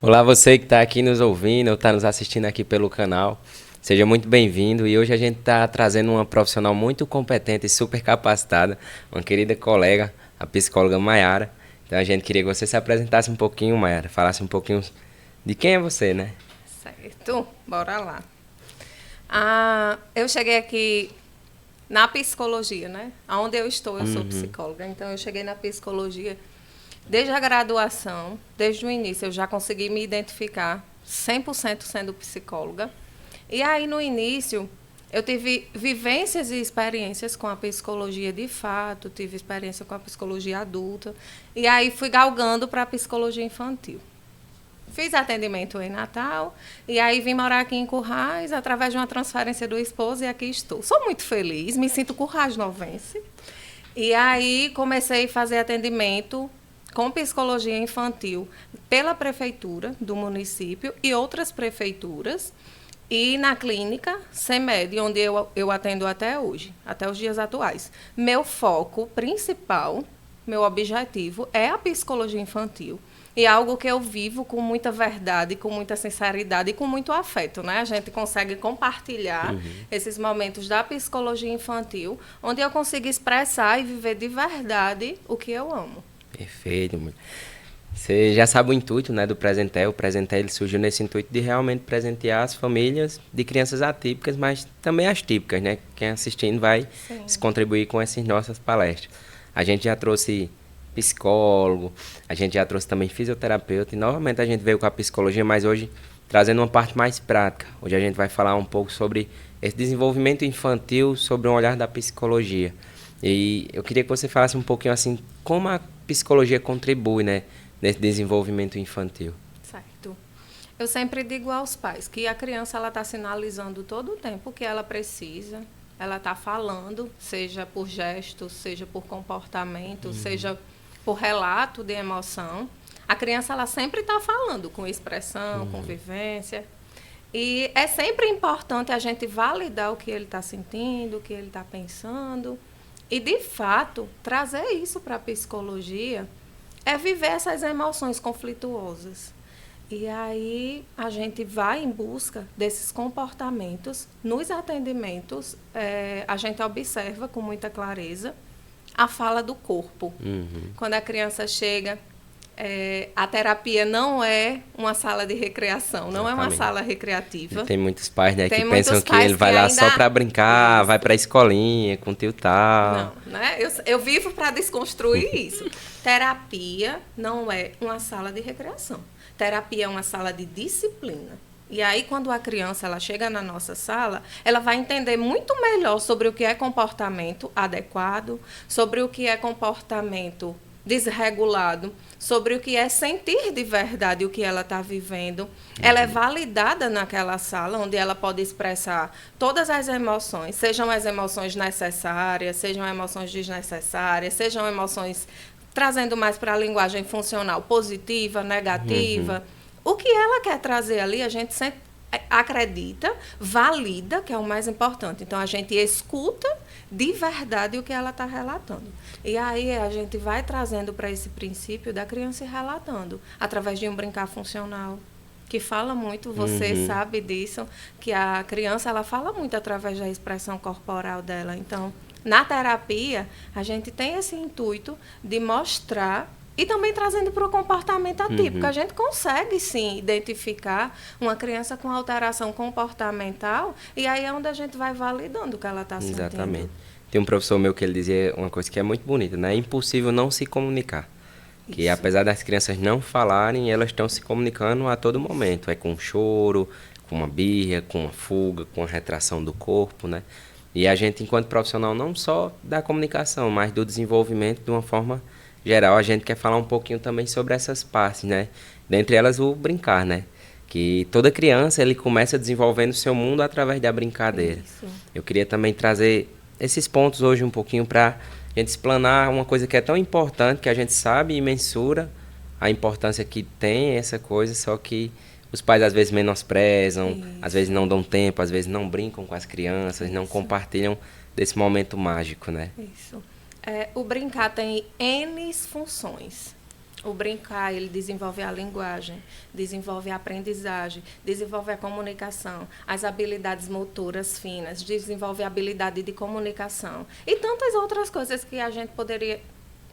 Olá, você que está aqui nos ouvindo ou está nos assistindo aqui pelo canal. Seja muito bem-vindo e hoje a gente está trazendo uma profissional muito competente e super capacitada, uma querida colega, a psicóloga Mayara. Então a gente queria que você se apresentasse um pouquinho, Mayara, falasse um pouquinho de quem é você, né? Certo, bora lá. Eu cheguei aqui na psicologia, né? Onde eu estou, eu sou psicóloga, então eu cheguei na psicologia desde a graduação, desde o início, eu já consegui me identificar 100% sendo psicóloga. E aí, no início, eu tive vivências e experiências com a psicologia de fato, tive experiência com a psicologia adulta, e aí fui galgando para a psicologia infantil. Fiz atendimento em Natal e aí vim morar aqui em Currais através de uma transferência do esposo e aqui estou. Sou muito feliz, me sinto currasnovense. E aí comecei a fazer atendimento com psicologia infantil pela prefeitura do município e outras prefeituras e na clínica CEMED, onde eu atendo até hoje, até os dias atuais. Meu foco principal, meu objetivo é a psicologia infantil. E é algo que eu vivo com muita verdade, com muita sinceridade e com muito afeto, né? A gente consegue compartilhar esses momentos da psicologia infantil, onde eu consigo expressar e viver de verdade o que eu amo. Perfeito, mulher. Você já sabe o intuito, né, do Presentel. O Presentel ele surgiu nesse intuito de realmente presentear as famílias de crianças atípicas, mas também as típicas, né? Quem assistindo vai se contribuir com essas nossas palestras. A gente já trouxe psicólogo, a gente já trouxe também fisioterapeuta e novamente a gente veio com a psicologia, mas hoje trazendo uma parte mais prática. Hoje a gente vai falar um pouco sobre esse desenvolvimento infantil, sobre um olhar da psicologia. E eu queria que você falasse um pouquinho assim, como a psicologia contribui, né, nesse desenvolvimento infantil. Certo. Eu sempre digo aos pais que a criança ela está sinalizando todo o tempo o que ela precisa. Ela está falando, seja por gestos, seja por comportamento, seja por relato de emoção. A criança ela sempre está falando com expressão, com vivência. E é sempre importante a gente validar o que ele está sentindo, o que ele está pensando. E, de fato, trazer isso para a psicologia é viver essas emoções conflituosas. E aí a gente vai em busca desses comportamentos. Nos atendimentos, a gente observa com muita clareza a fala do corpo. Quando a criança chega, a terapia não é uma sala de recreação, não é uma Exatamente. sala recreativa. E tem muitos pais, né, Tem que muitos pensam que pais ele vai que lá ainda... só para brincar, Isso. vai para a escolinha com o tio tal. Não, né? Eu vivo para desconstruir isso. Terapia não é uma sala de recreação. Terapia é uma sala de disciplina. E aí, quando a criança ela chega na nossa sala, ela vai entender muito melhor sobre o que é comportamento adequado, sobre o que é comportamento desregulado, sobre o que é sentir de verdade o que ela está vivendo. Ela é validada naquela sala, onde ela pode expressar todas as emoções, sejam as emoções necessárias, sejam emoções desnecessárias, sejam emoções trazendo mais para a linguagem funcional, positiva, negativa. O que ela quer trazer ali, a gente sempre acredita, valida, que é o mais importante. Então, a gente escuta de verdade o que ela está relatando. E aí a gente vai trazendo para esse princípio da criança ir relatando, através de um brincar funcional, que fala muito, você sabe disso, que a criança ela fala muito através da expressão corporal dela. Então, na terapia, a gente tem esse intuito de mostrar e também trazendo para o comportamento atípico. A gente consegue, sim, identificar uma criança com alteração comportamental e aí é onde a gente vai validando o que ela está sentindo. Exatamente. Tem um professor meu que ele dizia uma coisa que é muito bonita, né? É impossível não se comunicar. Que Isso. apesar das crianças não falarem, elas estão se comunicando a todo momento. É com choro, com uma birra, com uma fuga, com a retração do corpo, né? E a gente, enquanto profissional, não só da comunicação, mas do desenvolvimento de uma forma geral, a gente quer falar um pouquinho também sobre essas partes, né? Dentre elas o brincar, né? Que toda criança ele começa desenvolvendo o seu mundo através da brincadeira. Isso. Eu queria também trazer esses pontos hoje um pouquinho para a gente explanar uma coisa que é tão importante, que a gente sabe e mensura a importância que tem essa coisa, só que os pais às vezes menosprezam, Isso. às vezes não dão tempo, às vezes não brincam com as crianças, não compartilham desse momento mágico, né? Isso. O brincar tem N funções. O brincar, ele desenvolve a linguagem, desenvolve a aprendizagem, desenvolve a comunicação, as habilidades motoras finas, desenvolve a habilidade de comunicação e tantas outras coisas que a gente poderia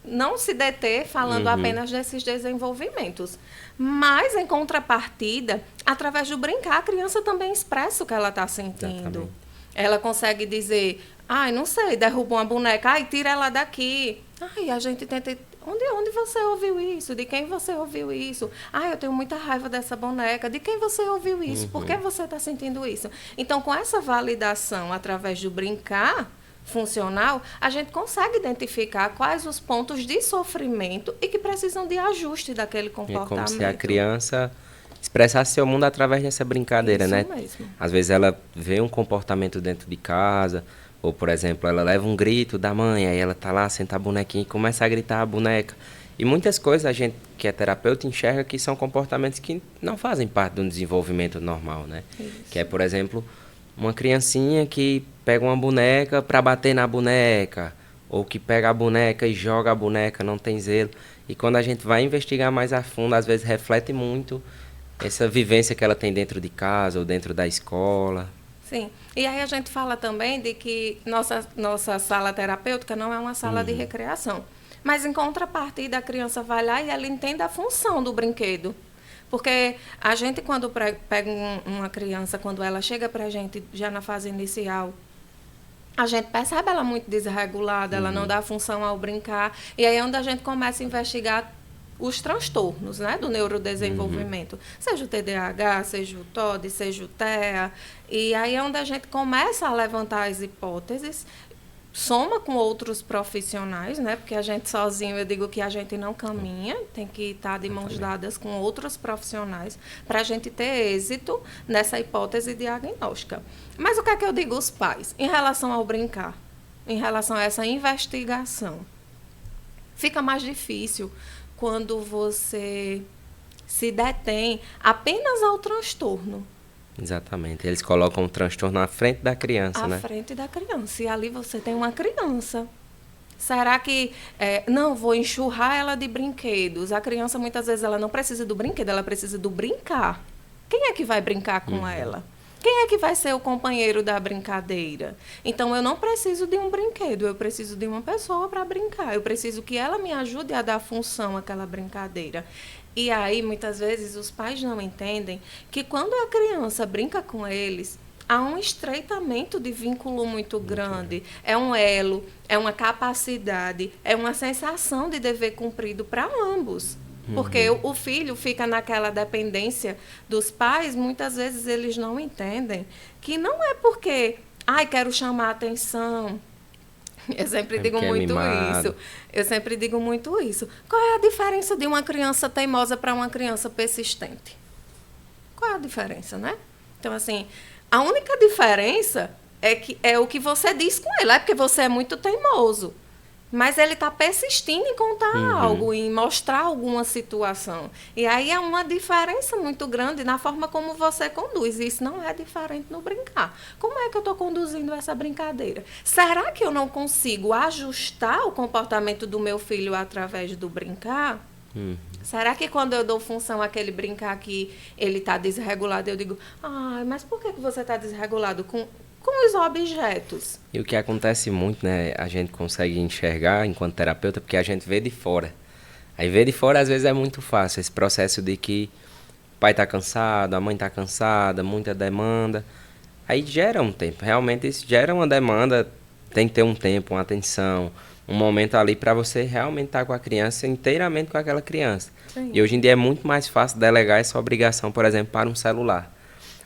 não se deter falando apenas desses desenvolvimentos. Mas, em contrapartida, através do brincar, a criança também expressa o que ela está sentindo. Exatamente. Ela consegue dizer, ai, não sei, derruba uma boneca, ai, tira ela daqui. Ai, a gente tenta... Onde você ouviu isso? De quem você ouviu isso? Ah, eu tenho muita raiva dessa boneca. De quem você ouviu isso? Por que você está sentindo isso? Então, com essa validação, através do brincar funcional, a gente consegue identificar quais os pontos de sofrimento e que precisam de ajuste daquele comportamento. É como se a criança expressasse seu mundo através dessa brincadeira, Isso né? mesmo. Às vezes ela vê um comportamento dentro de casa, ou, por exemplo, ela leva um grito da mãe, aí ela tá lá, senta a bonequinha e começa a gritar a boneca. E muitas coisas a gente, que é terapeuta, enxerga que são comportamentos que não fazem parte do desenvolvimento normal, né? Isso. Que é, por exemplo, uma criancinha que pega uma boneca para bater na boneca, ou que pega a boneca e joga a boneca, não tem zelo. E quando a gente vai investigar mais a fundo, às vezes reflete muito essa vivência que ela tem dentro de casa ou dentro da escola. Sim. E aí a gente fala também de que nossa sala terapêutica não é uma sala de recreação. Mas, em contrapartida, a criança vai lá e ela entende a função do brinquedo. Porque a gente, quando pega uma criança, quando ela chega para a gente já na fase inicial, a gente percebe ela muito desregulada, ela não dá função ao brincar. E aí é onde a gente começa a investigar os transtornos, né, do neurodesenvolvimento. Seja o TDAH, seja o TOD, seja o TEA. E aí é onde a gente começa a levantar as hipóteses, soma com outros profissionais, né, porque a gente sozinho, eu digo que a gente não caminha, tem que estar de mãos dadas com outros profissionais para a gente ter êxito nessa hipótese diagnóstica. Mas o que é que eu digo aos pais? Em relação ao brincar, em relação a essa investigação, fica mais difícil quando você se detém apenas ao transtorno. Exatamente. Eles colocam o transtorno à frente da criança, né? À frente da criança. E ali você tem uma criança. Será que, não, vou enxurrar ela de brinquedos? A criança, muitas vezes, ela não precisa do brinquedo, ela precisa do brincar. Quem é que vai brincar com ela? Quem é que vai ser o companheiro da brincadeira? Então, eu não preciso de um brinquedo, eu preciso de uma pessoa para brincar. Eu preciso que ela me ajude a dar função àquela brincadeira. E aí, muitas vezes, os pais não entendem que quando a criança brinca com eles, há um estreitamento de vínculo muito grande. É um elo, é uma capacidade, é uma sensação de dever cumprido para ambos. Porque o filho fica naquela dependência dos pais, muitas vezes eles não entendem que não é porque, ai, quero chamar a atenção. Eu sempre digo muito isso. Eu sempre digo muito isso. Qual é a diferença de uma criança teimosa para uma criança persistente? Qual é a diferença, né? Então, assim, a única diferença é o que você diz com ele. É porque você é muito teimoso. Mas ele está persistindo em contar algo, em mostrar alguma situação. E aí é uma diferença muito grande na forma como você conduz. E isso não é diferente no brincar. Como é que eu estou conduzindo essa brincadeira? Será que eu não consigo ajustar o comportamento do meu filho através do brincar? Será que quando eu dou função àquele brincar que ele está desregulado, eu digo, mas por que você está desregulado com os objetos? E o que acontece muito, né, a gente consegue enxergar enquanto terapeuta, porque a gente vê de fora. Aí ver de fora, às vezes, é muito fácil. Esse processo de que o pai está cansado, a mãe está cansada, muita demanda. Aí gera um tempo. Realmente, isso gera uma demanda. Tem que ter um tempo, uma atenção, um momento ali para você realmente estar com a criança, inteiramente com aquela criança. Sim. E hoje em dia é muito mais fácil delegar essa obrigação, por exemplo, para um celular.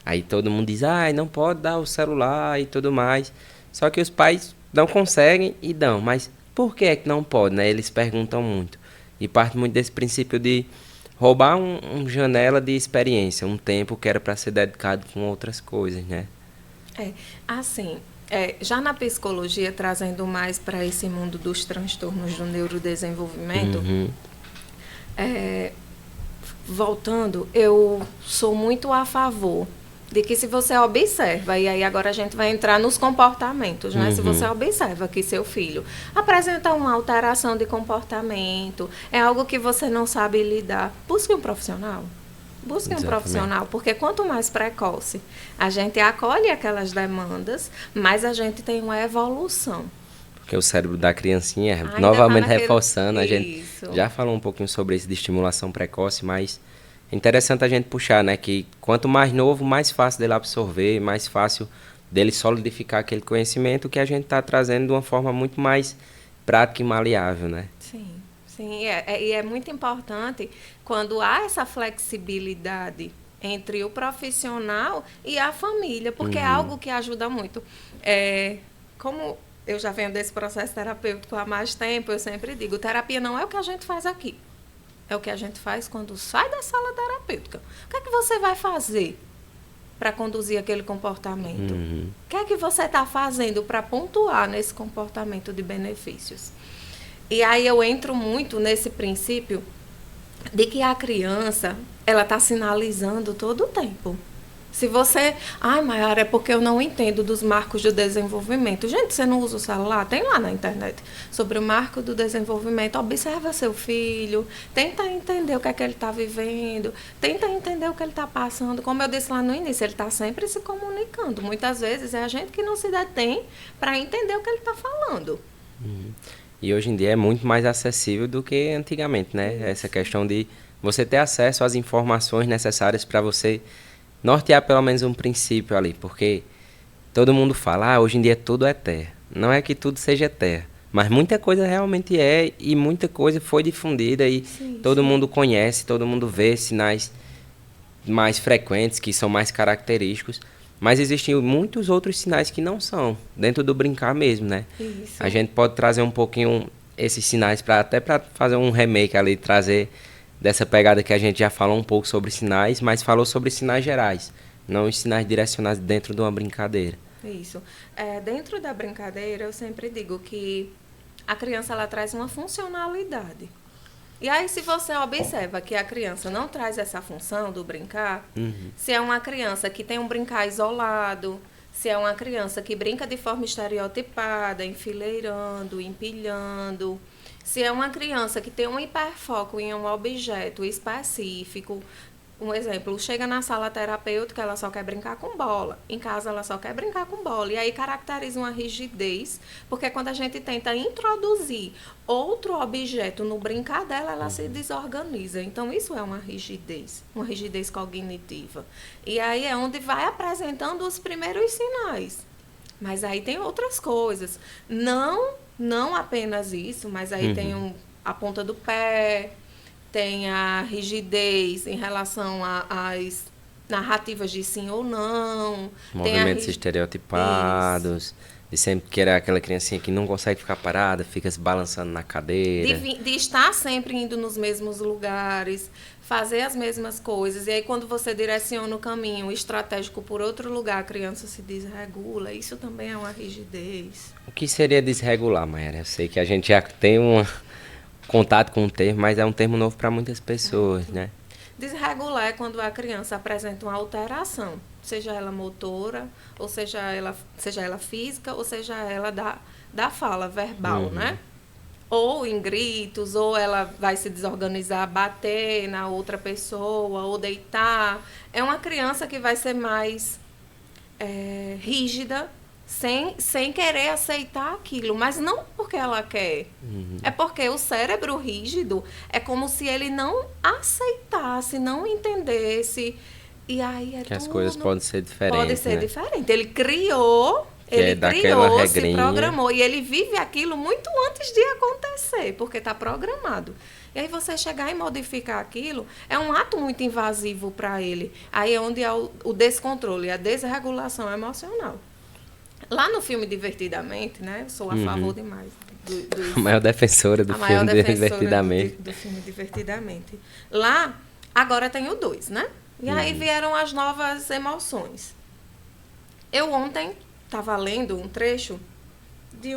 Aí todo mundo diz, não pode dar o celular e tudo mais. Só que os pais não conseguem e dão. Mas por que é que não pode, né? Eles perguntam muito. E parte muito desse princípio de roubar uma janela de experiência, um tempo que era para ser dedicado com outras coisas, né? Assim, já na psicologia, trazendo mais para esse mundo dos transtornos do neurodesenvolvimento, voltando, eu sou muito a favor De que se você observa, e aí agora a gente vai entrar nos comportamentos, né? Se você observa que seu filho apresenta uma alteração de comportamento, é algo que você não sabe lidar, busque um profissional. Busque um profissional, porque quanto mais precoce a gente acolhe aquelas demandas, mais a gente tem uma evolução. Porque o cérebro da criancinha, Ainda novamente tá naquele... reforçando, a Isso. gente já falou um pouquinho sobre isso de estimulação precoce, mas é interessante a gente puxar, né? Que quanto mais novo, mais fácil dele absorver, mais fácil dele solidificar aquele conhecimento que a gente está trazendo de uma forma muito mais prática e maleável, né? Sim, sim. E é muito importante quando há essa flexibilidade entre o profissional e a família, porque é algo que ajuda muito. Como eu já venho desse processo terapêutico há mais tempo, eu sempre digo, terapia não é o que a gente faz aqui. É o que a gente faz quando sai da sala terapêutica. O que é que você vai fazer para conduzir aquele comportamento? O que é que você está fazendo para pontuar nesse comportamento de benefícios? E aí eu entro muito nesse princípio de que a criança, ela está sinalizando todo o tempo. Se você... Ai, Maiara, é porque eu não entendo dos marcos do desenvolvimento. Gente, você não usa o celular? Tem lá na internet. Sobre o marco do desenvolvimento. Observa seu filho. Tenta entender o que é que ele está vivendo. Tenta entender o que ele está passando. Como eu disse lá no início, ele está sempre se comunicando. Muitas vezes é a gente que não se detém para entender o que ele está falando. E hoje em dia é muito mais acessível do que antigamente, né? Isso. Essa questão de você ter acesso às informações necessárias para você nortear pelo menos um princípio ali, porque todo mundo fala, hoje em dia tudo é terra. Não é que tudo seja terra, mas muita coisa realmente é, e muita coisa foi difundida e todo mundo conhece, todo mundo vê sinais mais frequentes, que são mais característicos, mas existem muitos outros sinais que não são, dentro do brincar mesmo, né? Isso. A gente pode trazer um pouquinho esses sinais, até para fazer um remake ali, trazer dessa pegada que a gente já falou um pouco sobre sinais, mas falou sobre sinais gerais, não os sinais direcionados dentro de uma brincadeira. Isso. Dentro da brincadeira, eu sempre digo que a criança ela traz uma funcionalidade. E aí, se você observa que a criança não traz essa função do brincar, se é uma criança que tem um brincar isolado, se é uma criança que brinca de forma estereotipada, enfileirando, empilhando, se é uma criança que tem um hiperfoco em um objeto específico, um exemplo, chega na sala terapêutica, ela só quer brincar com bola. Em casa, ela só quer brincar com bola. E aí caracteriza uma rigidez, porque quando a gente tenta introduzir outro objeto no brincar dela, ela se desorganiza. Então, isso é uma rigidez cognitiva. E aí é onde vai apresentando os primeiros sinais. Mas aí tem outras coisas. Não apenas isso, mas aí tem a ponta do pé, tem a rigidez em relação às narrativas de sim ou não. Movimentos estereotipados, Isso. de sempre querer aquela criancinha que não consegue ficar parada, fica se balançando na cadeira. De estar sempre indo nos mesmos lugares, fazer as mesmas coisas. E aí, quando você direciona o caminho estratégico por outro lugar, a criança se desregula. Isso também é uma rigidez. O que seria desregular, Mayara? Eu sei que a gente já tem um contato com o termo, mas é um termo novo para muitas pessoas, né? Desregular é quando a criança apresenta uma alteração, seja ela motora, ou seja ela física, ou seja ela da fala verbal, né? Ou em gritos, ou ela vai se desorganizar, bater na outra pessoa, ou deitar. É uma criança que vai ser mais rígida, sem querer aceitar aquilo, mas não porque ela quer. É porque o cérebro rígido é como se ele não aceitasse, não entendesse. E aí que as coisas podem ser diferentes. Pode ser né? diferente. Ele criou, se programou e ele vive aquilo muito antes de acontecer, porque está programado. E aí você chegar e modificar aquilo é um ato muito invasivo para ele. Aí é onde há o descontrole, a desregulação emocional. Lá no filme Divertidamente, né? Eu sou a favor demais. A maior defensora do filme Divertidamente. Do filme Divertidamente. Lá, agora tem o 2, né? E aí vieram as novas emoções. Eu ontem estava lendo um trecho de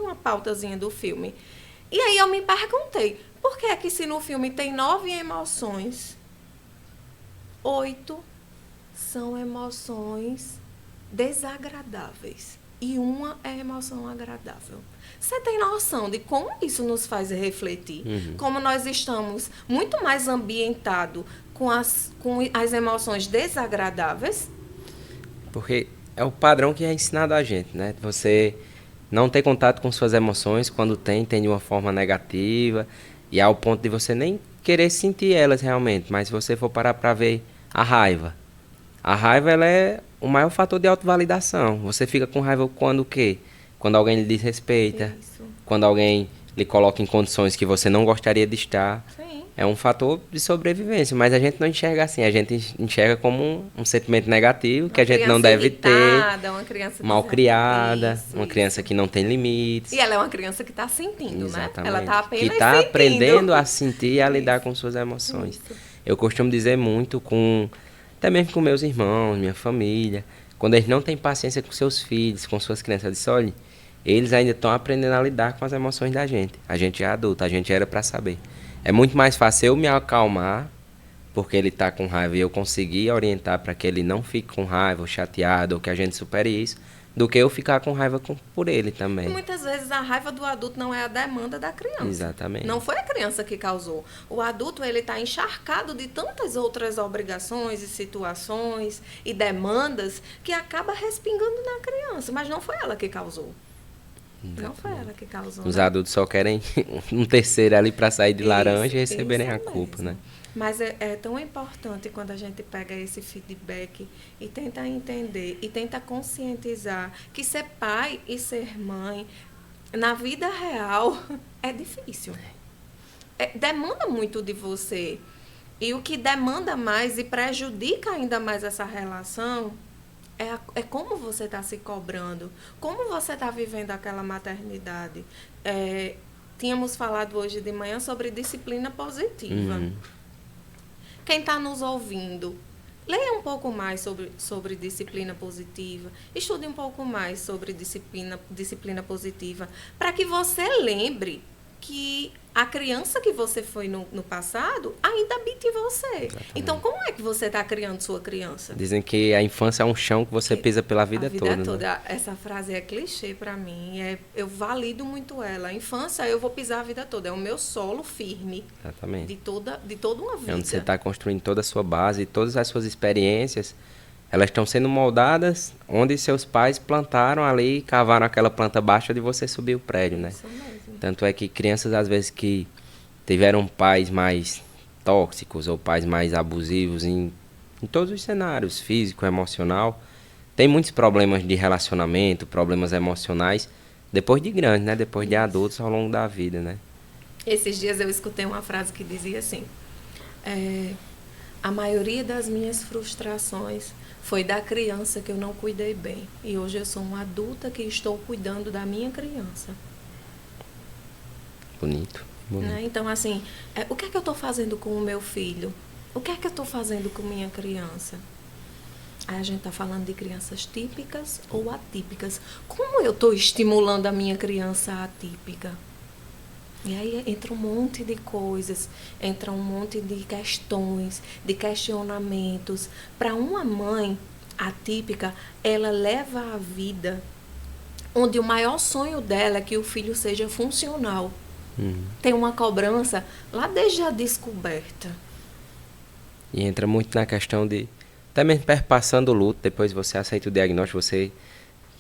uma pautazinha do filme. E aí eu me perguntei, por que é que se no filme tem 9 emoções, 8 são emoções desagradáveis e uma é emoção agradável. Você tem noção de como isso nos faz refletir? Como nós estamos muito mais ambientados com as emoções desagradáveis? Porque é o padrão que é ensinado a gente, né? Você não ter contato com suas emoções, quando tem de uma forma negativa, e ao ponto de você nem querer sentir elas realmente. Mas se você for parar para ver a raiva ela é o maior fator de autovalidação. Você fica com raiva quando o quê? Quando alguém lhe desrespeita, Isso. quando alguém lhe coloca em condições que você não gostaria de estar. Sim. É um fator de sobrevivência, mas a gente não enxerga assim. A gente enxerga como um sentimento negativo que a gente não deve irritada, ter. uma criança Mal criada, isso, uma criança que não tem limites. E ela é uma criança que está sentindo, Exatamente. né? Ela está apenas que está sentindo. aprendendo a sentir e a lidar com suas emoções. Isso. Eu costumo dizer muito até mesmo com meus irmãos, minha família, quando eles não têm paciência com seus filhos, com suas crianças, eu disse, olha, eles ainda estão aprendendo a lidar com as emoções da gente. A gente é adulto, a gente era para saber. É muito mais fácil eu me acalmar, porque ele está com raiva e eu conseguir orientar para que ele não fique com raiva ou chateado, ou que a gente supere isso, do que eu ficar com raiva por ele também. E muitas vezes a raiva do adulto não é a demanda da criança. Exatamente. Não foi a criança que causou. O adulto ele está encharcado de tantas outras obrigações e situações e demandas que acaba respingando na criança, mas não foi ela que causou. Exatamente. Não foi ela que causou. Os né? adultos só querem um terceiro ali para sair de laranja e receberem a culpa, mesmo. né? Mas é tão importante quando a gente pega esse feedback e tenta entender e tenta conscientizar que ser pai e ser mãe na vida real é difícil. Demanda muito de você. E o que demanda mais e prejudica ainda mais essa relação é como você está se cobrando, como você está vivendo aquela maternidade. Tínhamos falado hoje de manhã sobre disciplina positiva. Quem está nos ouvindo, leia um pouco mais sobre disciplina positiva, estude um pouco mais sobre disciplina positiva, para que você lembre que a criança que você foi no passado ainda habita em você. Exatamente. Então, como é que você está criando sua criança? Dizem que a infância é um chão que você pisa pela vida toda. Né? Essa frase é clichê para mim. Eu valido muito ela. A infância eu vou pisar a vida toda. É o meu solo firme. Exatamente. De toda uma vida. É onde você está construindo toda a sua base, todas as suas experiências. Elas estão sendo moldadas onde seus pais plantaram ali, cavaram aquela planta baixa de você subir o prédio, né? Isso mesmo. Tanto é que crianças, às vezes, que tiveram pais mais tóxicos ou pais mais abusivos em todos os cenários, físico, emocional, tem muitos problemas de relacionamento, problemas emocionais, depois de grande, né? Depois de adultos ao longo da vida, né? Esses dias eu escutei uma frase que dizia assim, a maioria das minhas frustrações foi da criança que eu não cuidei bem. E hoje eu sou uma adulta que estou cuidando da minha criança. Bonito. Né? Então, assim, o que é que eu estou fazendo com o meu filho? O que é que eu estou fazendo com minha criança? Aí a gente está falando de crianças típicas ou atípicas. Como eu estou estimulando a minha criança atípica? E aí entra um monte de coisas, entra um monte de questões, de questionamentos. Para uma mãe atípica, ela leva a vida onde o maior sonho dela é que o filho seja funcional. Tem uma cobrança lá desde a descoberta. E entra muito na questão de, até mesmo perpassando o luto, depois você aceita o diagnóstico, você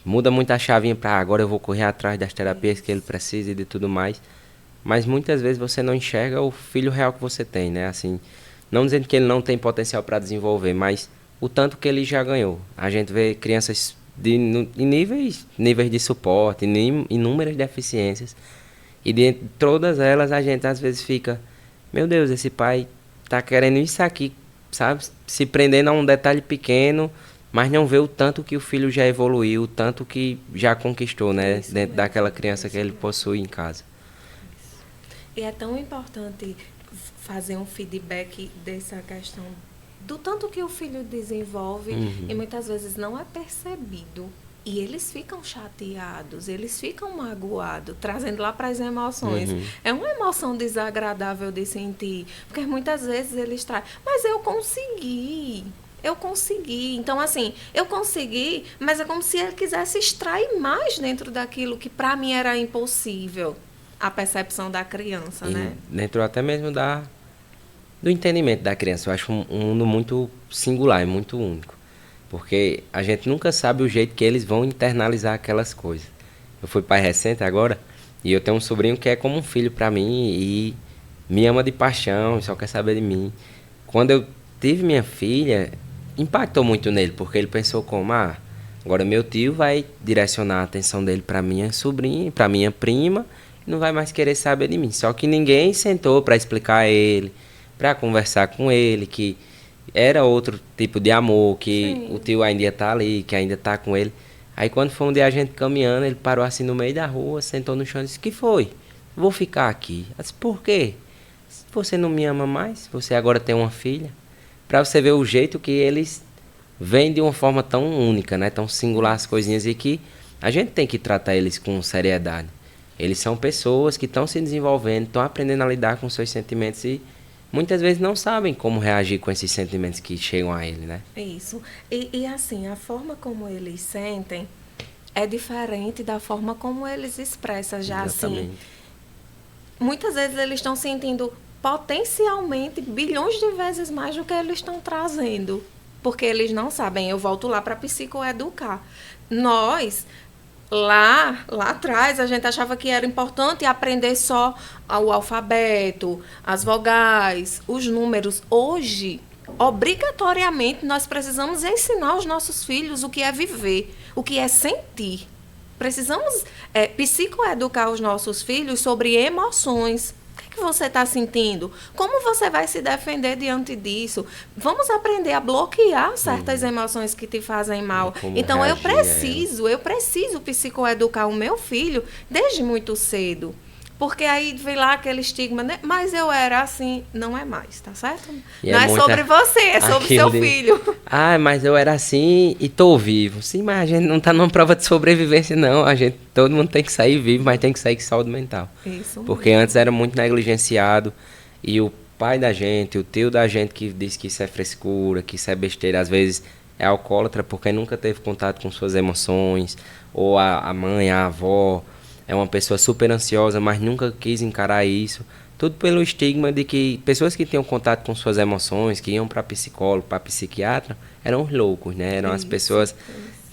muda muito a chavinha para agora eu vou correr atrás das terapias que ele precisa e de tudo mais. Mas muitas vezes você não enxerga o filho real que você tem, né? Assim, não dizendo que ele não tem potencial para desenvolver, mas o tanto que ele já ganhou. A gente vê crianças em níveis de suporte, inúmeras deficiências. E de todas elas a gente às vezes fica, meu Deus, esse pai tá querendo isso aqui, sabe? Se prendendo a um detalhe pequeno, mas não vê o tanto que o filho já evoluiu, o tanto que já conquistou, né? Isso dentro mesmo, daquela criança que ele possui em casa. E é tão importante fazer um feedback dessa questão do tanto que o filho desenvolve e muitas vezes não é percebido. E eles ficam chateados, eles ficam magoados, trazendo lá para as emoções. É uma emoção desagradável de sentir, porque muitas vezes eles trazem, mas eu consegui, eu consegui. Então, assim, eu consegui, mas é como se ele quisesse extrair mais dentro daquilo que para mim era impossível. A percepção da criança, E né? dentro até mesmo do entendimento da criança. Eu acho um mundo muito singular, muito único. Porque a gente nunca sabe o jeito que eles vão internalizar aquelas coisas. Eu fui pai recente agora e eu tenho um sobrinho que é como um filho para mim e me ama de paixão e só quer saber de mim. Quando eu tive minha filha, impactou muito nele, porque ele pensou como, agora meu tio vai direcionar a atenção dele para minha sobrinha, para minha prima, e não vai mais querer saber de mim. Só que ninguém sentou para explicar a ele, para conversar com ele, que era outro tipo de amor, que o Sim. tio ainda está ali, que ainda está com ele. Aí quando foi um dia a gente caminhando, ele parou assim no meio da rua, sentou no chão e disse, que foi? Vou ficar aqui. Eu disse, por quê? Você não me ama mais? Você agora tem uma filha? Para você ver o jeito que eles veem de uma forma tão única, né? Tão singular as coisinhas e que a gente tem que tratar eles com seriedade. Eles são pessoas que estão se desenvolvendo, estão aprendendo a lidar com seus sentimentos e muitas vezes não sabem como reagir com esses sentimentos que chegam a ele, né? Isso. E assim, a forma como eles sentem é diferente da forma como eles expressam já assim. Exatamente. Muitas vezes eles estão sentindo potencialmente bilhões de vezes mais do que eles estão trazendo. Porque eles não sabem. Eu volto lá para psicoeducar. Nós, lá atrás, a gente achava que era importante aprender só o alfabeto, as vogais, os números. Hoje, obrigatoriamente, nós precisamos ensinar aos nossos filhos o que é viver, o que é sentir. Precisamos psicoeducar os nossos filhos sobre emoções. O que você está sentindo? Como você vai se defender diante disso? Vamos aprender a bloquear certas emoções que te fazem mal. Como Então, reagir a ela. eu preciso psicoeducar o meu filho desde muito cedo. Porque aí vem lá aquele estigma, né? Mas eu era assim, não é mais, tá certo? E Não é muita- sobre você, é sobre seu aquilo de, filho. mas eu era assim e tô vivo. Sim, mas a gente não tá numa prova de sobrevivência, não. Todo mundo tem que sair vivo, mas tem que sair com saúde mental. Isso Porque mesmo. antes era muito negligenciado e o pai da gente, o tio da gente que diz que isso é frescura, que isso é besteira, às vezes é alcoólatra porque nunca teve contato com suas emoções, ou a mãe, a avó, é uma pessoa super ansiosa, mas nunca quis encarar isso. Tudo pelo estigma de que pessoas que tinham contato com suas emoções, que iam para psicólogo, para psiquiatra, eram os loucos, né? Eram as pessoas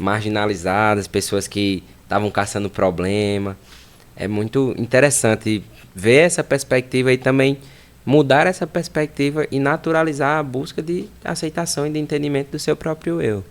marginalizadas, pessoas que estavam caçando problema. É muito interessante ver essa perspectiva e também mudar essa perspectiva e naturalizar a busca de aceitação e de entendimento do seu próprio eu.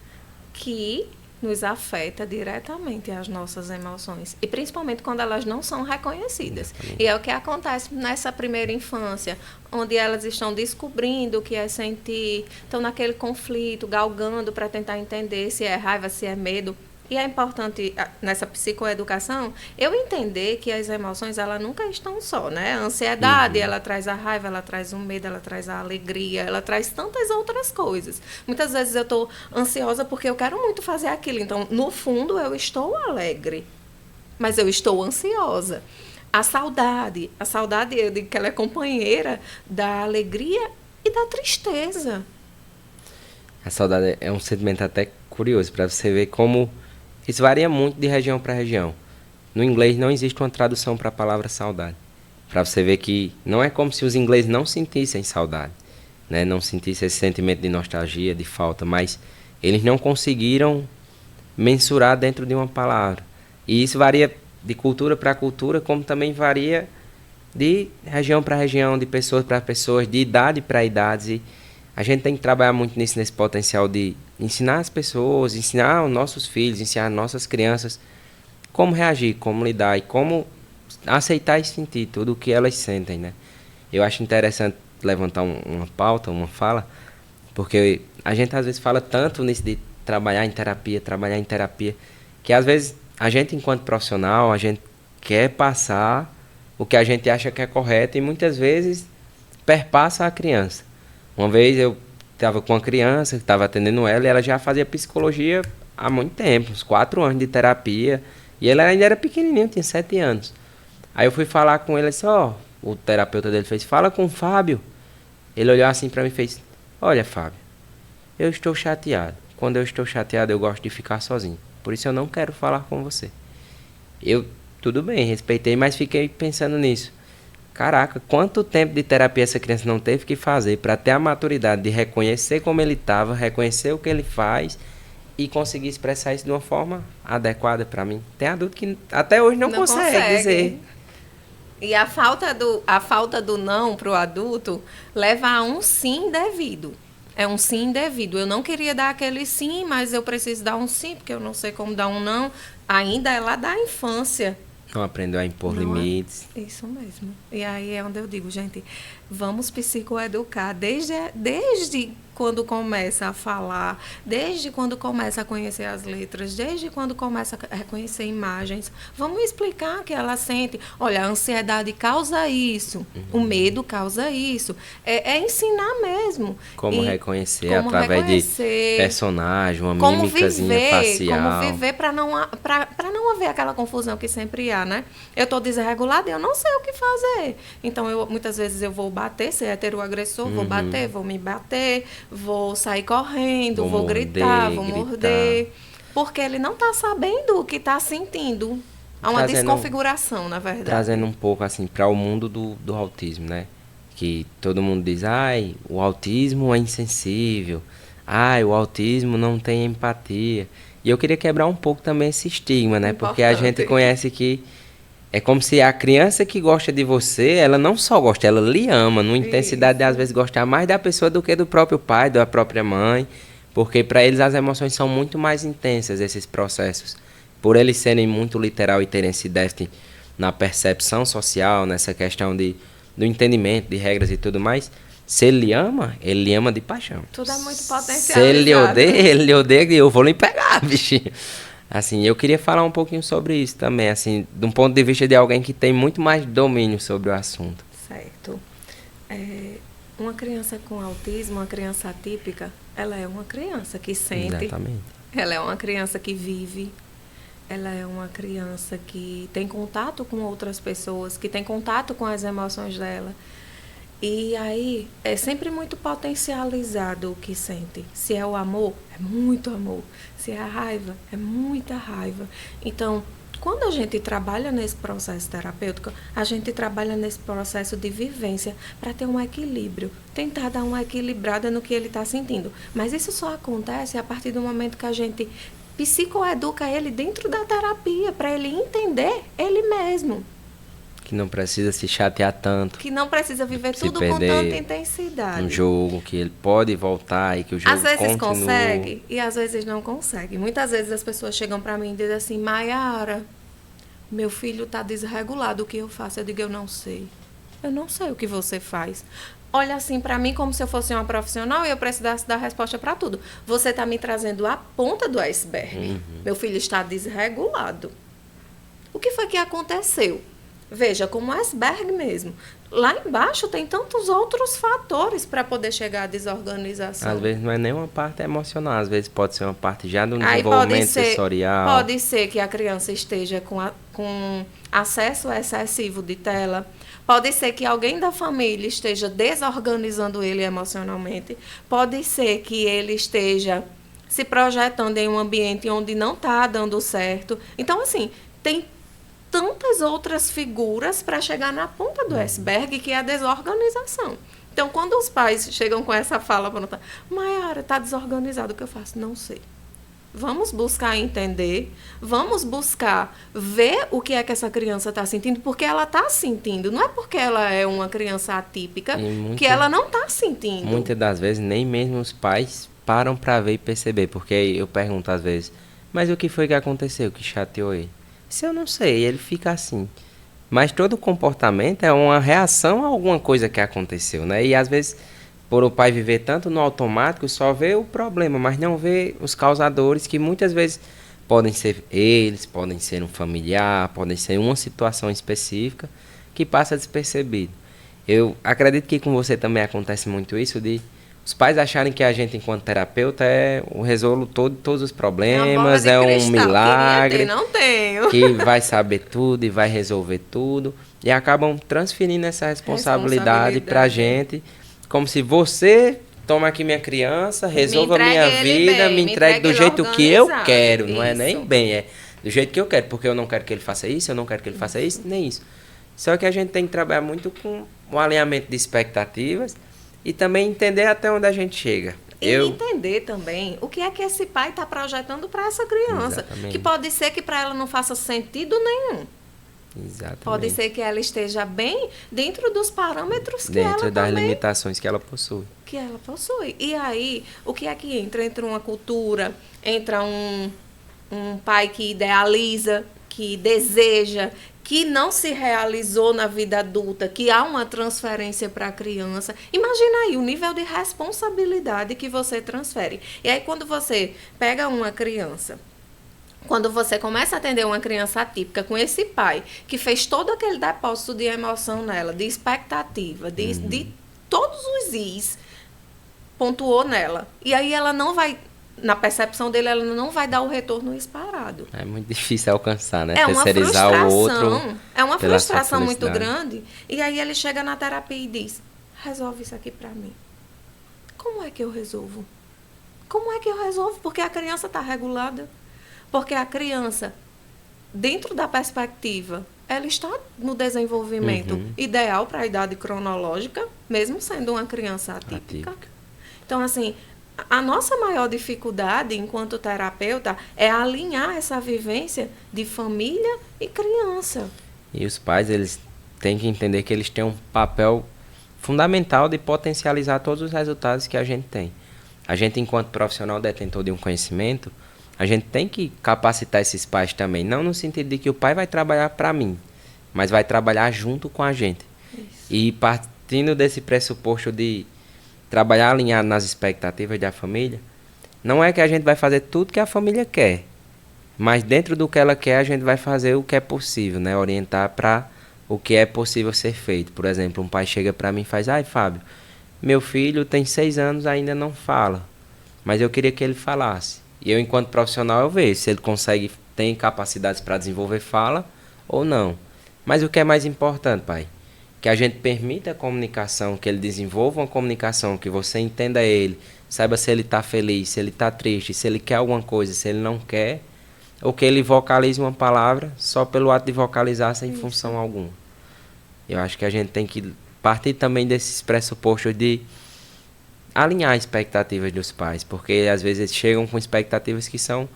Que nos afeta diretamente as nossas emoções. E principalmente quando elas não são reconhecidas. E é o que acontece nessa primeira infância, onde elas estão descobrindo o que é sentir, estão naquele conflito, galgando para tentar entender se é raiva, se é medo. E é importante, nessa psicoeducação, eu entender que as emoções, elas nunca estão só, né? A ansiedade, ela traz a raiva, ela traz o medo, ela traz a alegria, ela traz tantas outras coisas. Muitas vezes eu estou ansiosa porque eu quero muito fazer aquilo. Então, no fundo, eu estou alegre, mas eu estou ansiosa. A saudade, eu digo que ela é companheira da alegria e da tristeza. A saudade é um sentimento até curioso para você ver como isso varia muito de região para região. No inglês não existe uma tradução para a palavra saudade. Para você ver que não é como se os ingleses não sentissem saudade, né? Não sentissem esse sentimento de nostalgia, de falta, mas eles não conseguiram mensurar dentro de uma palavra. E isso varia de cultura para cultura, como também varia de região para região, de pessoas para pessoas, de idade para idades. E a gente tem que trabalhar muito nisso, nesse potencial de ensinar as pessoas, ensinar os nossos filhos, ensinar nossas crianças como reagir, como lidar e como aceitar e sentir tudo o que elas sentem, né? Eu acho interessante levantar uma pauta, uma fala, porque a gente às vezes fala tanto nisso de trabalhar em terapia, que às vezes a gente enquanto profissional, a gente quer passar o que a gente acha que é correto e muitas vezes perpassa a criança. Uma vez eu estava com uma criança, estava atendendo ela e ela já fazia psicologia há muito tempo, uns 4 anos de terapia, e ela ainda era pequenininho, tinha 7 anos. Aí eu fui falar com ele, disse, o terapeuta dele fez, fala com o Fábio. Ele olhou assim para mim e fez, olha, Fábio, eu estou chateado. Quando eu estou chateado, eu gosto de ficar sozinho. Por isso eu não quero falar com você. Tudo bem, respeitei, mas fiquei pensando nisso. Caraca, quanto tempo de terapia essa criança não teve que fazer para ter a maturidade de reconhecer como ele estava, reconhecer o que ele faz e conseguir expressar isso de uma forma adequada para mim. Tem adulto que até hoje não consegue dizer. E a falta do não para o adulto leva a um sim devido. É um sim indevido. Eu não queria dar aquele sim, mas eu preciso dar um sim, porque eu não sei como dar um não. Ainda é lá da infância. Não aprendeu a impor limites. Isso mesmo. E aí é onde eu digo, gente, vamos psicoeducar desde quando começa a falar, desde quando começa a conhecer as letras, desde quando começa a reconhecer imagens. Vamos explicar que ela sente. Olha, a ansiedade causa isso, o medo causa isso. É ensinar mesmo. Como reconhecer através de personagem, uma mímicazinha facial. Como viver para não haver aquela confusão que sempre há, né? Eu estou desregulada e eu não sei o que fazer. Então, muitas vezes eu vou bater, ser heteroagressor, vou bater, vou me bater, vou sair correndo, vou gritar, vou morder. Porque ele não está sabendo o que está sentindo. Há uma desconfiguração, na verdade. Trazendo um pouco assim para o mundo do autismo, né? Que todo mundo diz, o autismo é insensível. O autismo não tem empatia. E eu queria quebrar um pouco também esse estigma, né? Porque a gente conhece que é como se a criança que gosta de você, ela não só gosta, ela lhe ama, numa intensidade de às vezes gostar mais da pessoa do que do próprio pai, da própria mãe, porque para eles as emoções são muito mais intensas, esses processos. Por eles serem muito literal e terem esse déficit na percepção social, nessa questão do entendimento de regras e tudo mais, se ele lhe ama de paixão. Tudo é muito potencializado. Se ele lhe odeia, eu vou lhe pegar, bichinho. Assim, eu queria falar um pouquinho sobre isso também, assim, de um ponto de vista de alguém que tem muito mais domínio sobre o assunto. Certo. Uma criança com autismo, uma criança atípica, ela é uma criança que sente. Exatamente. Ela é uma criança que vive. Ela é uma criança que tem contato com outras pessoas, que tem contato com as emoções dela. E aí, é sempre muito potencializado o que sente. Se é o amor, é muito amor. Se é a raiva, é muita raiva. Então, quando a gente trabalha nesse processo terapêutico, a gente trabalha nesse processo de vivência para ter um equilíbrio. Tentar dar uma equilibrada no que ele está sentindo. Mas isso só acontece a partir do momento que a gente psicoeduca ele dentro da terapia, para ele entender ele mesmo. Que não precisa se chatear tanto. Que não precisa viver tudo com tanta intensidade. Um jogo que ele pode voltar e que o jogo continua. Às vezes consegue e às vezes não consegue. Muitas vezes as pessoas chegam para mim e dizem assim, Maiara, meu filho está desregulado, o que eu faço? Eu digo, eu não sei. Eu não sei o que você faz. Olha assim para mim como se eu fosse uma profissional e eu precisasse dar resposta para tudo. Você está me trazendo a ponta do iceberg. Meu filho está desregulado. O que foi que aconteceu? Veja, como iceberg mesmo. Lá embaixo tem tantos outros fatores para poder chegar à desorganização. Às vezes não é nem uma parte emocional, às vezes pode ser uma parte já do desenvolvimento sensorial. Pode ser que a criança esteja com acesso excessivo de tela. Pode ser que alguém da família esteja desorganizando ele emocionalmente. Pode ser que ele esteja se projetando em um ambiente onde não está dando certo. Então, assim, tem tantas outras figuras para chegar na ponta do iceberg, que é a desorganização. Então, quando os pais chegam com essa fala, Maiara, está desorganizado, o que eu faço? Não sei. Vamos buscar entender, vamos buscar ver o que é que essa criança está sentindo, porque ela está sentindo. Não é porque ela é uma criança atípica que ela não está sentindo. Muitas das vezes, nem mesmo os pais param para ver e perceber, porque eu pergunto às vezes, mas o que foi que aconteceu, que chateou ele? Se eu não sei, ele fica assim. Mas todo comportamento é uma reação a alguma coisa que aconteceu, né? E às vezes, por o pai viver tanto no automático, só vê o problema, mas não vê os causadores, que muitas vezes podem ser eles, podem ser um familiar, podem ser uma situação específica que passa despercebido. Eu acredito que com você também acontece muito isso, de os pais acharem que a gente, enquanto terapeuta, resolve todos os problemas, é um milagre, não tenho. que vai saber tudo e vai resolver tudo, e acabam transferindo essa responsabilidade para a gente, como se você toma aqui minha criança, resolva a Me minha entregue ele vida, bem, me me entregue do entregue ele jeito que eu organizado. quero. Não é Isso. nem bem, é do jeito que eu quero. Porque eu não quero que ele faça isso, eu não quero que ele faça isso, nem isso. Só que a gente tem que trabalhar muito com o alinhamento de expectativas e também entender até onde a gente chega. E entender também o que é que esse pai está projetando para essa criança. Exatamente. Que pode ser que para ela não faça sentido nenhum. Exatamente. Pode ser que ela esteja bem dentro dos parâmetros que Dentro ela das também, limitações que ela possui. que ela possui. E aí, o que é que entra? Entra uma cultura, entra um pai que idealiza, que deseja, que não se realizou na vida adulta, que há uma transferência para a criança. Imagina aí o nível de responsabilidade que você transfere. E aí, quando você pega uma criança, quando você começa a atender uma criança atípica com esse pai, que fez todo aquele depósito de emoção nela, de expectativa, de todos os is, pontuou nela. E aí ela não vai, na percepção dele, ela não vai dar o retorno esperado. É muito difícil alcançar, né? É uma Terceirizar o outro. é uma pela sua frustração muito felicidade. grande. E aí ele chega na terapia e diz, resolve isso aqui pra mim. Como é que eu resolvo? Como é que eu resolvo? Porque a criança está regulada. Porque a criança, dentro da perspectiva, ela está no desenvolvimento ideal para a idade cronológica, mesmo sendo uma criança atípica. Então, assim, a nossa maior dificuldade enquanto terapeuta é alinhar essa vivência de família e criança. E os pais, eles têm que entender que eles têm um papel fundamental de potencializar todos os resultados que a gente tem. A gente, enquanto profissional detentor de um conhecimento, a gente tem que capacitar esses pais também. Não no sentido de que o pai vai trabalhar para mim, mas vai trabalhar junto com a gente. Isso. E partindo desse pressuposto de trabalhar alinhado nas expectativas da família, não é que a gente vai fazer tudo que a família quer, mas dentro do que ela quer, a gente vai fazer o que é possível, né? Orientar para o que é possível ser feito. Por exemplo, um pai chega para mim e faz, ai, Fábio, meu filho tem 6 anos, ainda não fala, mas eu queria que ele falasse. E eu, enquanto profissional, eu vejo se ele consegue, tem capacidades para desenvolver fala ou não. Mas o que é mais importante, pai? Que a gente permita a comunicação, que ele desenvolva uma comunicação, que você entenda ele, saiba se ele está feliz, se ele está triste, se ele quer alguma coisa, se ele não quer, ou que ele vocalize uma palavra só pelo ato de vocalizar sem função alguma. Eu acho que a gente tem que partir também desses pressupostos de alinhar expectativas dos pais, porque às vezes eles chegam com expectativas que são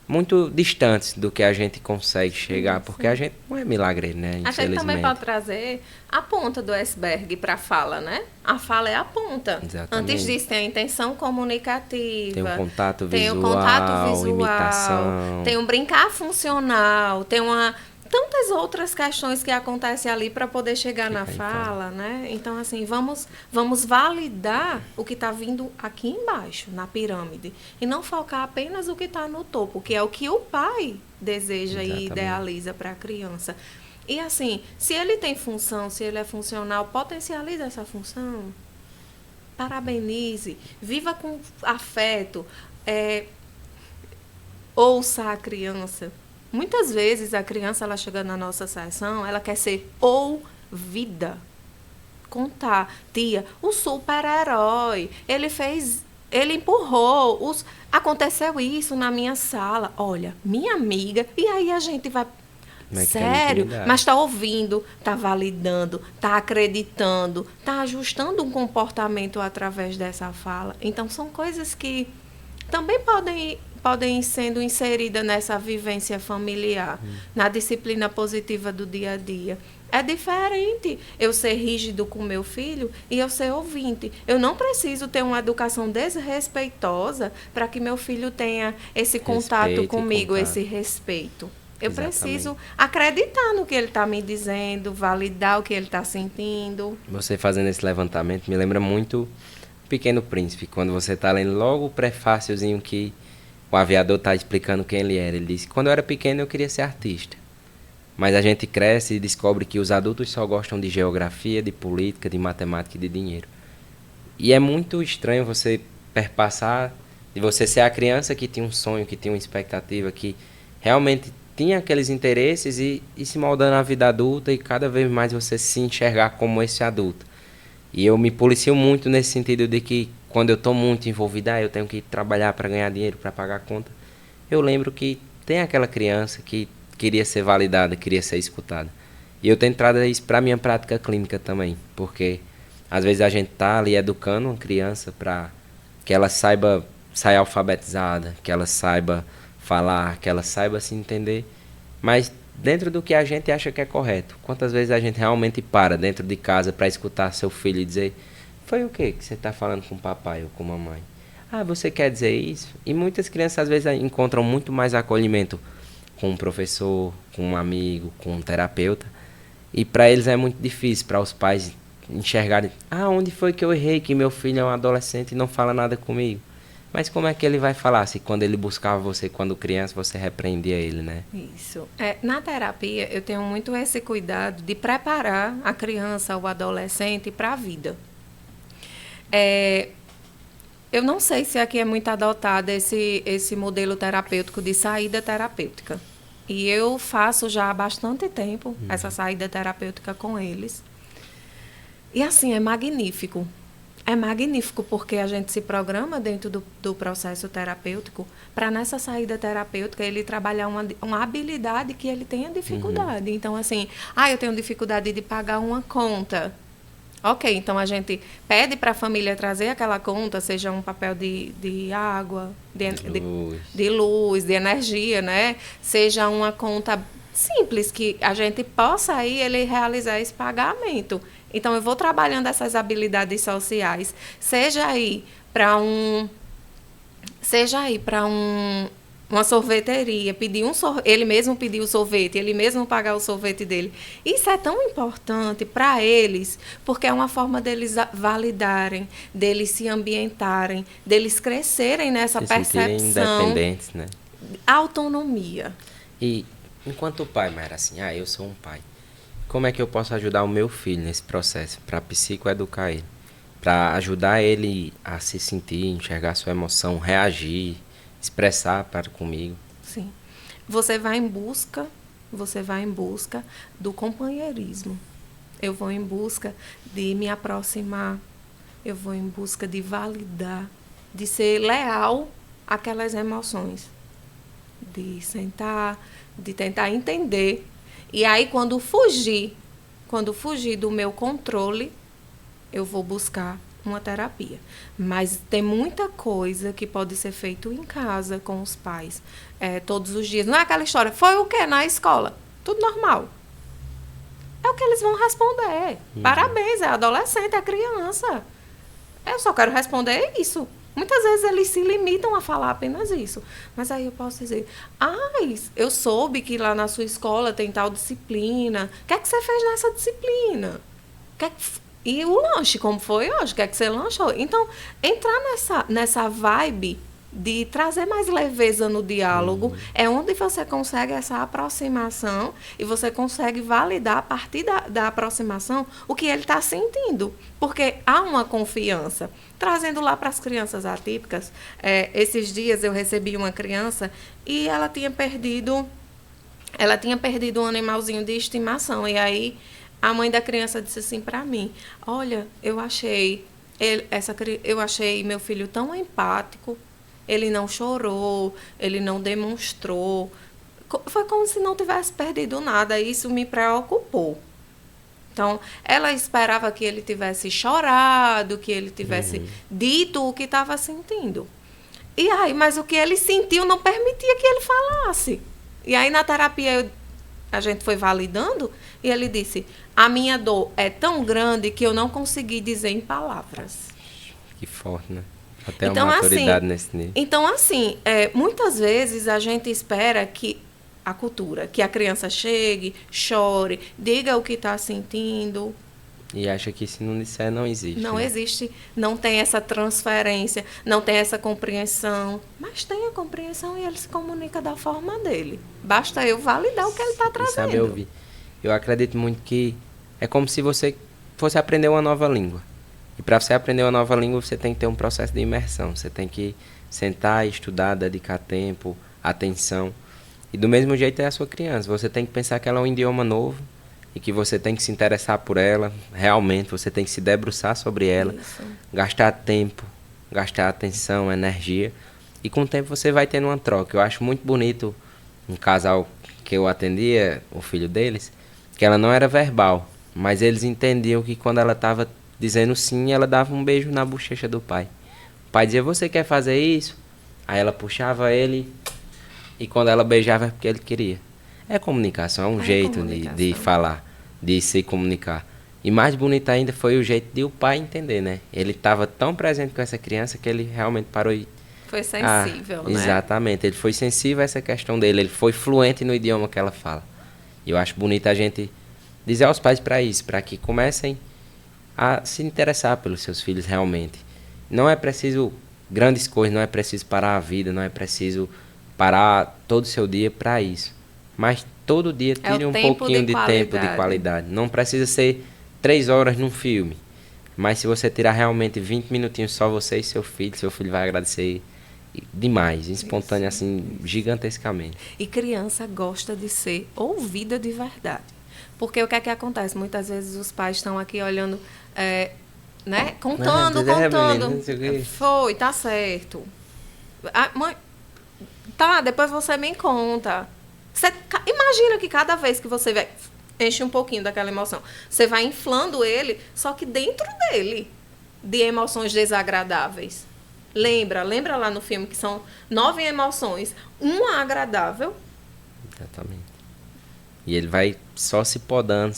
muito distantes do que a gente consegue chegar, porque a gente não é milagreiro, né? A gente também pode trazer a ponta do iceberg para a fala, né? A fala é a ponta. Exatamente. Antes disso tem a intenção comunicativa, tem o contato visual, imitação, tem um brincar funcional, tem tantas outras questões que acontecem ali para poder chegar na fala, né? Então, assim, vamos validar o que está vindo aqui embaixo, na pirâmide, e não focar apenas o que está no topo, que é o que o pai deseja e idealiza para a criança. E, assim, se ele tem função, se ele é funcional, potencialize essa função, parabenize, viva com afeto, ouça a criança. Muitas vezes a criança, ela chega na nossa sessão, ela quer ser ouvida. Contar, tia, o super-herói, ele empurrou, aconteceu isso na minha sala. Olha, minha amiga, e aí a gente vai... Sério, mas está ouvindo, está validando, está acreditando, está ajustando um comportamento através dessa fala. Então, são coisas que também podem sendo inseridas nessa vivência familiar, na disciplina positiva do dia a dia. É diferente eu ser rígido com meu filho e eu ser ouvinte. Eu não preciso ter uma educação desrespeitosa para que meu filho tenha esse contato comigo, esse respeito. Eu preciso acreditar no que ele está me dizendo, validar o que ele está sentindo. Você fazendo esse levantamento me lembra muito Pequeno Príncipe, quando você está lendo logo o prefáciozinho que o aviador está explicando quem ele era. Ele disse, quando eu era pequeno eu queria ser artista. Mas a gente cresce e descobre que os adultos só gostam de geografia, de política, de matemática e de dinheiro. E é muito estranho você perpassar de você ser a criança que tinha um sonho, que tinha uma expectativa, que realmente tinha aqueles interesses e se moldando na vida adulta e cada vez mais você se enxergar como esse adulto. E eu me policio muito nesse sentido de que quando eu estou muito envolvido, eu tenho que trabalhar para ganhar dinheiro, para pagar a conta. Eu lembro que tem aquela criança que queria ser validada, queria ser escutada. E eu tento trazer isso para a minha prática clínica também, porque às vezes a gente tá ali educando uma criança para que ela saiba sair alfabetizada, que ela saiba falar, que ela saiba se entender, mas dentro do que a gente acha que é correto. Quantas vezes a gente realmente para dentro de casa para escutar seu filho e dizer: foi o que você está falando com o papai ou com a mamãe? Ah, você quer dizer isso? E muitas crianças às vezes encontram muito mais acolhimento com um professor, com um amigo, com um terapeuta. E para eles é muito difícil, para os pais enxergarem: ah, onde foi que eu errei, que meu filho é um adolescente e não fala nada comigo? Mas como é que ele vai falar se quando ele buscava você quando criança, você repreendia ele, né? Isso. Na terapia, eu tenho muito esse cuidado de preparar a criança, o adolescente para a vida. Eu não sei se aqui é muito adotado esse modelo terapêutico de saída terapêutica. E eu faço já há bastante tempo essa saída terapêutica com eles. E assim, é magnífico. É magnífico porque a gente se programa dentro do processo terapêutico para nessa saída terapêutica ele trabalhar uma habilidade que ele tenha dificuldade. Então, assim, eu tenho dificuldade de pagar uma conta. Ok, então a gente pede para a família trazer aquela conta, seja um papel de água, de luz, de energia, né? Seja uma conta simples, que a gente possa aí ele realizar esse pagamento. Então, eu vou trabalhando essas habilidades sociais, seja aí para uma sorveteria, ele mesmo pedir o sorvete, ele mesmo pagar o sorvete dele. Isso é tão importante para eles, porque é uma forma deles validarem, deles se ambientarem, deles crescerem nessa percepção. Independentes, né? Autonomia. E enquanto pai, Mayra, assim, eu sou um pai. Como é que eu posso ajudar o meu filho nesse processo, para psicoeducar ele? Para ajudar ele a se sentir, enxergar sua emoção, reagir, expressar para comigo. Sim. Você vai em busca do companheirismo. Eu vou em busca de me aproximar. Eu vou em busca de validar, de ser leal àquelas emoções. De sentar, de tentar entender. E aí, quando fugir do meu controle, eu vou buscar uma terapia. Mas tem muita coisa que pode ser feito em casa com os pais, todos os dias. Não é aquela história, foi o quê na escola? Tudo normal. É o que eles vão responder. Parabéns, é adolescente, é criança. Eu só quero responder isso. Muitas vezes eles se limitam a falar apenas isso. Mas aí eu posso dizer: eu soube que lá na sua escola tem tal disciplina. O que é que você fez nessa disciplina? E o lanche, como foi hoje? O que é que você lanchou? Então, entrar nessa vibe de trazer mais leveza no diálogo é onde você consegue essa aproximação e você consegue validar a partir da aproximação o que ele está sentindo. Porque há uma confiança. Trazendo lá para as crianças atípicas, esses dias eu recebi uma criança e ela tinha perdido um animalzinho de estimação. E aí a mãe da criança disse assim para mim: olha, eu achei meu filho tão empático, ele não chorou, ele não demonstrou, foi como se não tivesse perdido nada, e isso me preocupou. Então, ela esperava que ele tivesse chorado, que ele tivesse dito o que estava sentindo. E aí, mas o que ele sentiu não permitia que ele falasse. E aí, na terapia, a gente foi validando e ele disse: a minha dor é tão grande que eu não consegui dizer em palavras. Que forte, né? Até uma maturidade nesse nível. Então, assim, muitas vezes a gente espera que a cultura, que a criança chegue, chore, diga o que está sentindo. E acha que se não disser, não existe. Não existe, não tem essa transferência, não tem essa compreensão. Mas tem a compreensão e ele se comunica da forma dele. Basta eu validar o que ele está trazendo. E saber ouvir. Eu acredito muito que é como se você fosse aprender uma nova língua. E para você aprender uma nova língua, você tem que ter um processo de imersão. Você tem que sentar, estudar, dedicar tempo, atenção. E do mesmo jeito é a sua criança. Você tem que pensar que ela é um idioma novo e que você tem que se interessar por ela, realmente, você tem que se debruçar sobre ela, gastar tempo, gastar atenção, energia, e com o tempo você vai tendo uma troca. Eu acho muito bonito um casal que eu atendia, o filho deles, que ela não era verbal, mas eles entendiam que quando ela estava dizendo sim, ela dava um beijo na bochecha do pai. O pai dizia, você quer fazer isso? Aí ela puxava ele, e quando ela beijava é porque ele queria. É comunicação, é um jeito de falar, de se comunicar. E mais bonito ainda foi o jeito de o pai entender, né? Ele estava tão presente com essa criança que ele realmente parou e... Foi sensível, né? Exatamente, ele foi sensível a essa questão dele, ele foi fluente no idioma que ela fala. E eu acho bonito a gente dizer aos pais para isso, para que comecem a se interessar pelos seus filhos realmente. Não é preciso grandes coisas, não é preciso parar a vida, não é preciso parar todo o seu dia para isso. Mas todo dia tire um pouquinho de tempo de qualidade. Não precisa ser 3 horas num filme. Mas se você tirar realmente 20 minutinhos só você e seu filho vai agradecer demais, espontâneo assim, gigantescamente. E criança gosta de ser ouvida de verdade. Porque o que é que acontece? Muitas vezes os pais estão aqui olhando, né? Contando. Foi, tá certo. Mãe, tá, depois você me conta. Você imagina que cada vez que você vai, enche um pouquinho daquela emoção, você vai inflando ele, só que dentro dele, de emoções desagradáveis. Lembra lá no filme que são 9 emoções, uma agradável. Exatamente. E ele vai só se podando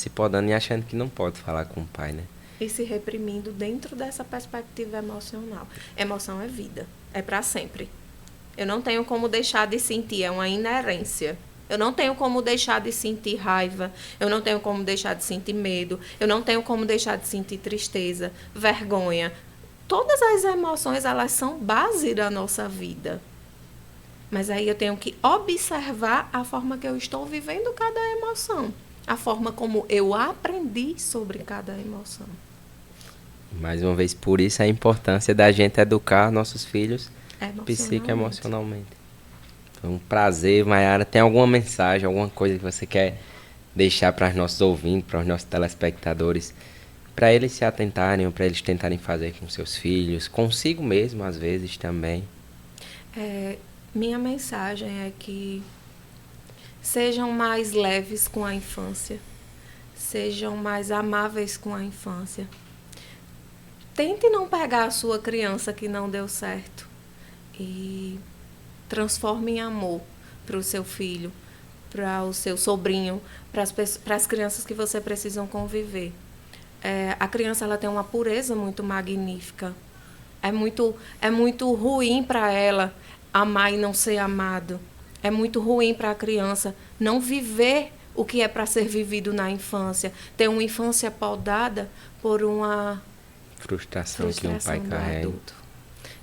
e achando que não pode falar com o pai, né? E se reprimindo dentro dessa perspectiva emocional. Emoção é vida, é para sempre. Eu não tenho como deixar de sentir, é uma inerência. Eu não tenho como deixar de sentir raiva, eu não tenho como deixar de sentir medo, eu não tenho como deixar de sentir tristeza, vergonha. Todas as emoções, elas são base da nossa vida. Mas aí eu tenho que observar a forma que eu estou vivendo cada emoção, a forma como eu aprendi sobre cada emoção. Mais uma vez, por isso a importância da gente educar nossos filhos psicoemocionalmente. Foi um prazer, Maiara. Tem alguma mensagem, alguma coisa que você quer deixar para os nossos ouvintes, para os nossos telespectadores, para eles se atentarem ou para eles tentarem fazer com seus filhos, consigo mesmo, às vezes, também? Minha mensagem é que sejam mais leves com a infância, sejam mais amáveis com a infância. Tente não pegar a sua criança que não deu certo e transforme em amor para o seu filho, para o seu sobrinho, para as crianças que você precisam conviver. A criança ela tem uma pureza muito magnífica. É muito ruim para ela amar e não ser amado. É muito ruim para a criança não viver o que é para ser vivido na infância. Ter uma infância podada por uma frustração que um pai carrega. Adulto.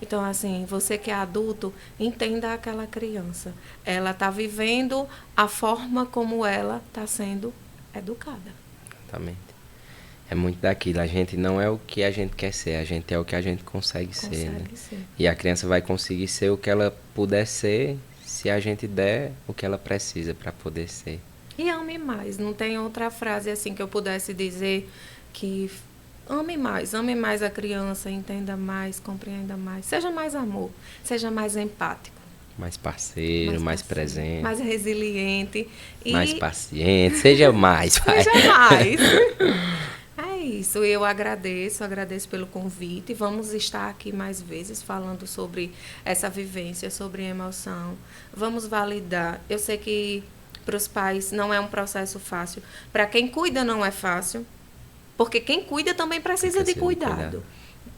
Então, assim, você que é adulto, entenda aquela criança. Ela está vivendo a forma como ela está sendo educada. Exatamente. É muito daquilo. A gente não é o que a gente quer ser, a gente é o que a gente consegue ser, né? E a criança vai conseguir ser o que ela puder ser, se a gente der o que ela precisa para poder ser. E ame mais. Não tem outra frase assim que eu pudesse dizer que... Ame mais a criança, entenda mais, compreenda mais. Seja mais amor, seja mais empático. Mais parceiro, mais presente. Mais resiliente. Mais paciente, seja mais. Seja mais. É isso, eu agradeço pelo convite. Vamos estar aqui mais vezes falando sobre essa vivência, sobre emoção. Vamos validar. Eu sei que para os pais não é um processo fácil. Para quem cuida não é fácil. Porque quem cuida também precisa de cuidado.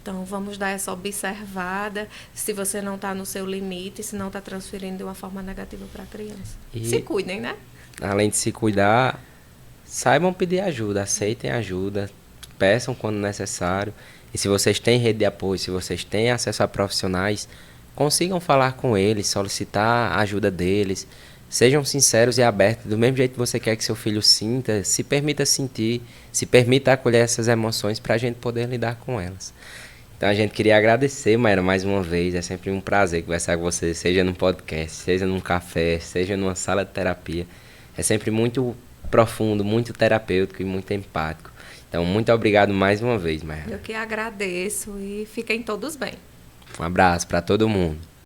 Então, vamos dar essa observada. Se você não está no seu limite, se não está transferindo de uma forma negativa para a criança. E se cuidem, né? Além de se cuidar, saibam pedir ajuda, aceitem ajuda, peçam quando necessário. E se vocês têm rede de apoio, se vocês têm acesso a profissionais, consigam falar com eles, solicitar a ajuda deles. Sejam sinceros e abertos, do mesmo jeito que você quer que seu filho sinta, se permita sentir, se permita acolher essas emoções para a gente poder lidar com elas. Então a gente queria agradecer, Maiara, mais uma vez, é sempre um prazer conversar com você, seja num podcast, seja num café, seja numa sala de terapia. É sempre muito profundo, muito terapêutico e muito empático. Então, muito obrigado mais uma vez, Maia. Eu que agradeço e fiquem todos bem. Um abraço para todo mundo.